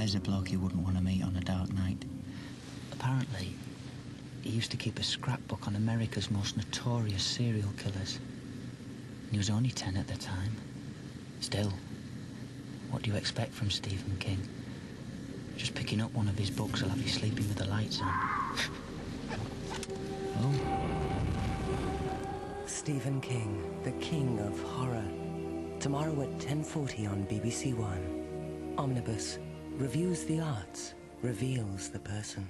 There's a bloke you wouldn't want to meet on a dark night. Apparently, he used to keep a scrapbook on America's most notorious serial killers. And he was only 10 at the time. Still, what do you expect from Stephen King? Just picking up one of his books will have you sleeping with the lights on. Oh. Stephen King, the king of horror. Tomorrow at 10:40 on BBC One. Omnibus reviews the arts, reveals the person.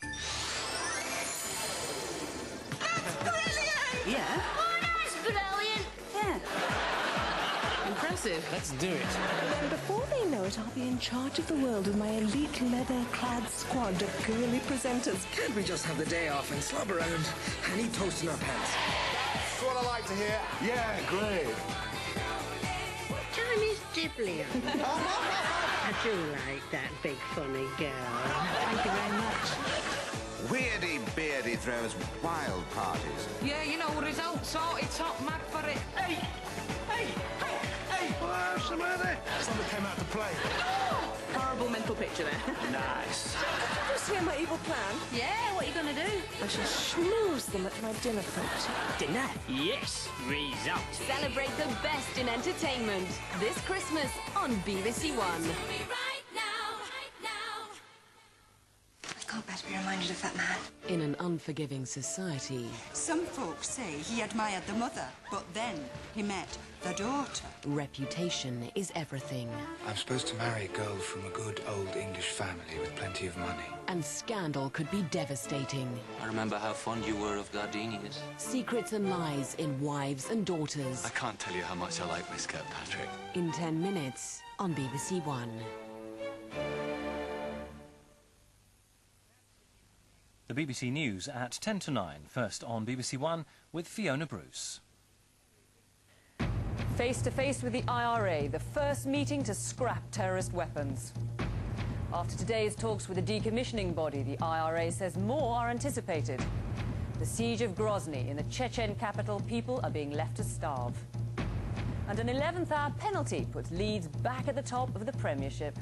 That's brilliant! Yeah? Oh, that's brilliant! Yeah. Impressive. Let's do it. Then before they know it, I'll be in charge of the world with my elite leather-clad squad of girly presenters. Can't we just have the day off and slob around? I need toast in our pants. That's what I like to hear. Yeah, great. Chinese Ghibli. I do like that big funny girl. Thank you very much. Weirdy Beardy throws wild parties. Yeah, you know, results sorted, top mad for it. Hey! Hey! Hey! Hey! What's the matter? Someone came out to play. Horrible mental picture there. Nice. Did you just hear my evil plan? Yeah, what are you going to do? I shall schmooze them at my dinner party. Dinner? Yes, results. Celebrate the best in entertainment this Christmas on BBC One. I can't bear to be reminded of that man. In an unforgiving society, some folks say he admired the mother, but then he met the daughter. Reputation is everything. I'm supposed to marry a girl from a good old English family with plenty of money. And scandal could be devastating. I remember how fond you were of gardenias. Secrets and lies in Wives and Daughters. I can't tell you how much I like Miss Kirkpatrick. In 10 minutes on BBC One. The BBC News at 10 to 9, first on BBC One with Fiona Bruce. Face to face with the IRA, the first meeting to scrap terrorist weapons. After today's talks with the decommissioning body, the IRA says more are anticipated. The siege of Grozny in the Chechen capital, people are being left to starve. And an 11th hour penalty puts Leeds back at the top of the Premiership.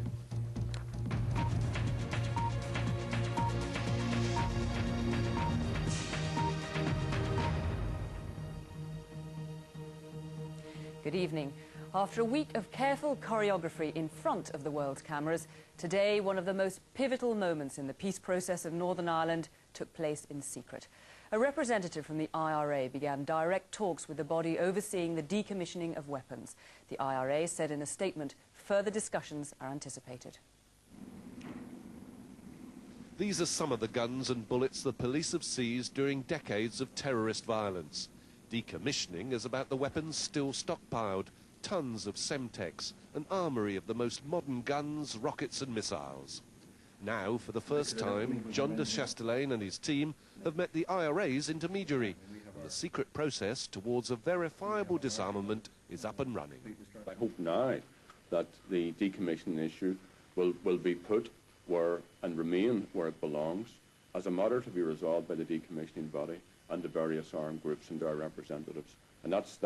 Good evening. After a week of careful choreography in front of the world's cameras, today one of the most pivotal moments in the peace process of Northern Ireland took place in secret. A representative from the IRA began direct talks with the body overseeing the decommissioning of weapons. The IRA said in a statement further discussions are anticipated. These are some of the guns and bullets the police have seized during decades of terrorist violence. Decommissioning is about the weapons still stockpiled, tons of Semtex, an armoury of the most modern guns, rockets and missiles. Now, for the first time, John de Chastelain and his team have met the IRA's intermediary, and the secret process towards a verifiable disarmament is up and running. I hope now that the decommissioning issue will be put where and remain where it belongs, as a matter to be resolved by the decommissioning body and the various armed groups and their representatives. And that's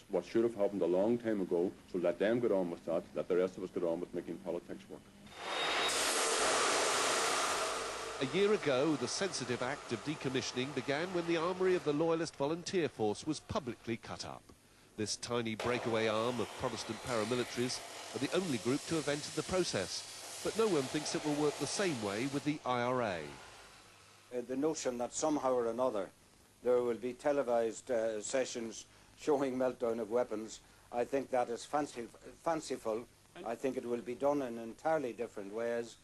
what should have happened a long time ago, so let them get on with that, let the rest of us get on with making politics work. A year ago, the sensitive act of decommissioning began when the armoury of the Loyalist Volunteer Force was publicly cut up. This tiny breakaway arm of Protestant paramilitaries are the only group to have entered the process, but no one thinks it will work the same way with the IRA. The notion that somehow or another there will be televised sessions showing meltdown of weapons, I think that is fanciful. I think it will be done in entirely different ways.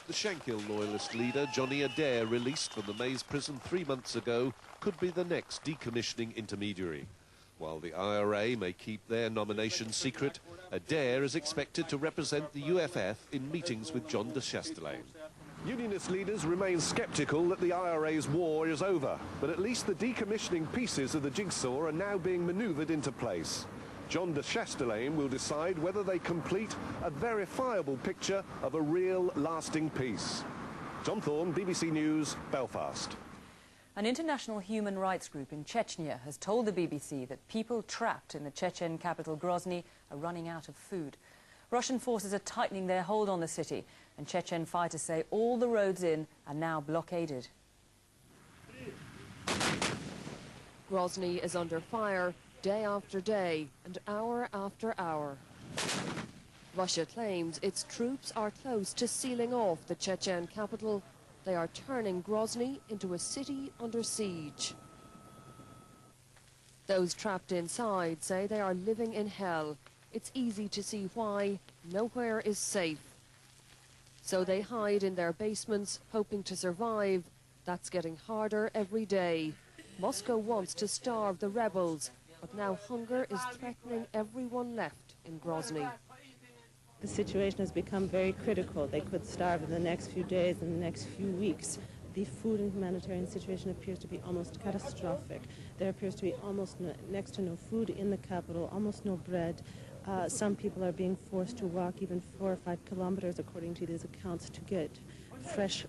The Shankill Loyalist leader, Johnny Adair, released from the Maze prison 3 months ago, could be the next decommissioning intermediary. While the IRA may keep their nomination secret, Adair is expected to represent the UFF in meetings with John de Chastelain. Unionist leaders remain sceptical that the IRA's war is over, but at least the decommissioning pieces of the jigsaw are now being manoeuvred into place. John de Chastelain will decide whether they complete a verifiable picture of a real, lasting peace. John Thorne, BBC News, Belfast. An international human rights group in Chechnya has told the BBC that people trapped in the Chechen capital Grozny are running out of food. Russian forces are tightening their hold on the city, and Chechen fighters say all the roads in are now blockaded. Grozny is under fire day after day and hour after hour. Russia claims its troops are close to sealing off the Chechen capital. They are turning Grozny into a city under siege. Those trapped inside say they are living in hell. It's easy to see why. Nowhere is safe. So they hide in their basements, hoping to survive. That's getting harder every day. Moscow wants to starve the rebels, but now hunger is threatening everyone left in Grozny. The situation has become very critical. They could starve in the next few days, in the next few weeks. The food and humanitarian situation appears to be almost catastrophic. There appears to be almost next to no food in the capital, almost no bread. Some people are being forced to walk even 4 or 5 kilometers, according to these accounts, to get fresh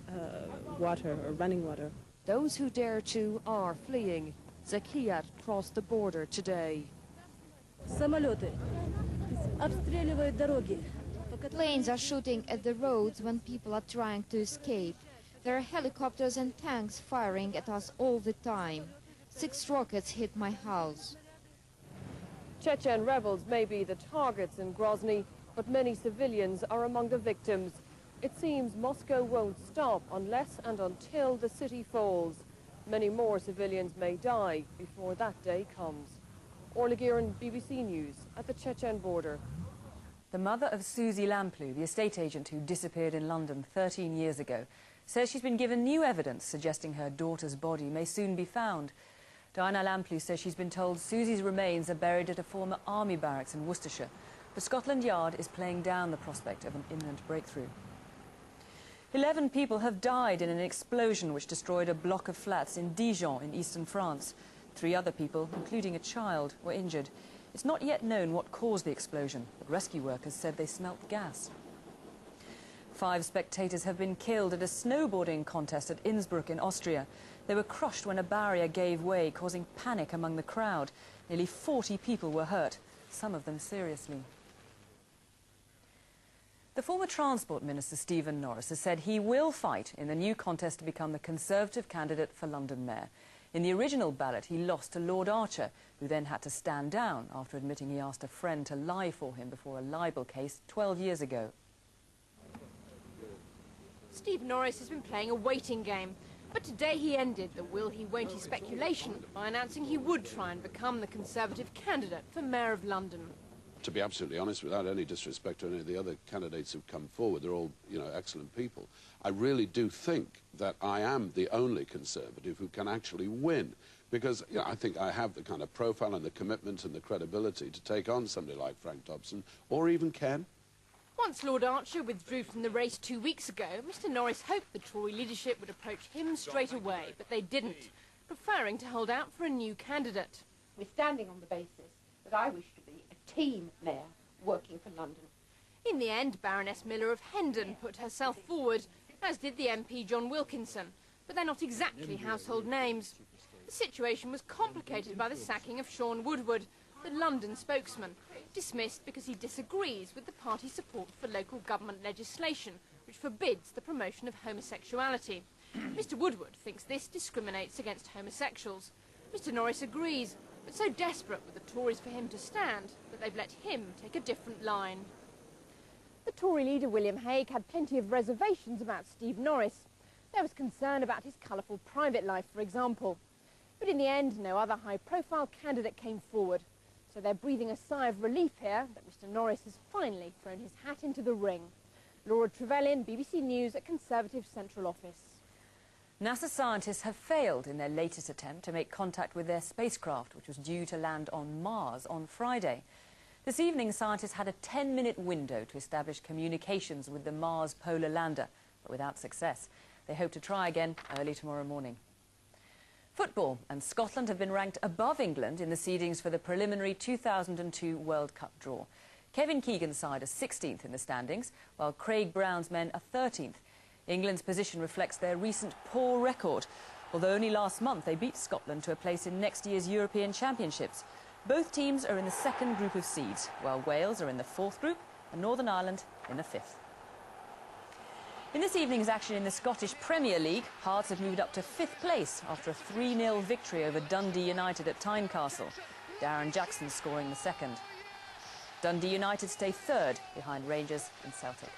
water or running water. Those who dare to are fleeing. Zakiyat crossed the border today. Planes are shooting at the roads when people are trying to escape. There are helicopters and tanks firing at us all the time. 6 rockets hit my house. Chechen rebels may be the targets in Grozny, but many civilians are among the victims. It seems Moscow won't stop unless and until the city falls. Many more civilians may die before that day comes. Orla Guerin, BBC News, at the Chechen border. The mother of Susie Lamplugh, the estate agent who disappeared in London 13 years ago, says she's been given new evidence suggesting her daughter's body may soon be found. Diana Lamplugh says she's been told Susie's remains are buried at a former army barracks in Worcestershire, but Scotland Yard is playing down the prospect of an imminent breakthrough. 11 people have died in an explosion which destroyed a block of flats in Dijon in eastern France. 3 other people, including a child, were injured. It's not yet known what caused the explosion, but rescue workers said they smelt gas. 5 spectators have been killed at a snowboarding contest at Innsbruck in Austria. They were crushed when a barrier gave way, causing panic among the crowd. Nearly 40 people were hurt, some of them seriously. The former Transport Minister Stephen Norris has said he will fight in the new contest to become the Conservative candidate for London Mayor. In the original ballot, he lost to Lord Archer, who then had to stand down after admitting he asked a friend to lie for him before a libel case 12 years ago. Steve Norris has been playing a waiting game, but today he ended the will he won't he speculation by announcing he would try and become the Conservative candidate for Mayor of London. To be absolutely honest, without any disrespect to any of the other candidates who've come forward, they're all, excellent people. I really do think that I am the only Conservative who can actually win, because I think I have the kind of profile and the commitment and the credibility to take on somebody like Frank Dobson, or even Ken. Once Lord Archer withdrew from the race 2 weeks ago, Mr Norris hoped the Tory leadership would approach him straight away, but they didn't, preferring to hold out for a new candidate. We're standing on the basis that I wish to be a team mayor working for London. In the end, Baroness Miller of Hendon put herself forward, as did the MP John Wilkinson, but they're not exactly household names. The situation was complicated by the sacking of Sean Woodward, the London spokesman, dismissed because he disagrees with the party's support for local government legislation which forbids the promotion of homosexuality. Mr Woodward thinks this discriminates against homosexuals. Mr Norris agrees, but so desperate were the Tories for him to stand that they've let him take a different line. The Tory leader William Hague had plenty of reservations about Steve Norris. There was concern about his colourful private life, for example. But in the end, no other high-profile candidate came forward. So they're breathing a sigh of relief here that Mr Norris has finally thrown his hat into the ring. Laura Trevelyan, BBC News at Conservative Central Office. NASA scientists have failed in their latest attempt to make contact with their spacecraft, which was due to land on Mars on Friday. This evening, scientists had a 10-minute window to establish communications with the Mars polar lander, but without success. They hope to try again early tomorrow morning. Football, and Scotland have been ranked above England in the seedings for the preliminary 2002 World Cup draw. Kevin Keegan's side are 16th in the standings, while Craig Brown's men are 13th. England's position reflects their recent poor record. Although only last month they beat Scotland to a place in next year's European Championships. Both teams are in the second group of seeds, while Wales are in the fourth group and Northern Ireland in the fifth. In this evening's action in the Scottish Premier League, Hearts have moved up to fifth place after a 3-0 victory over Dundee United at Tynecastle. Darren Jackson scoring the second. Dundee United stay third behind Rangers and Celtic.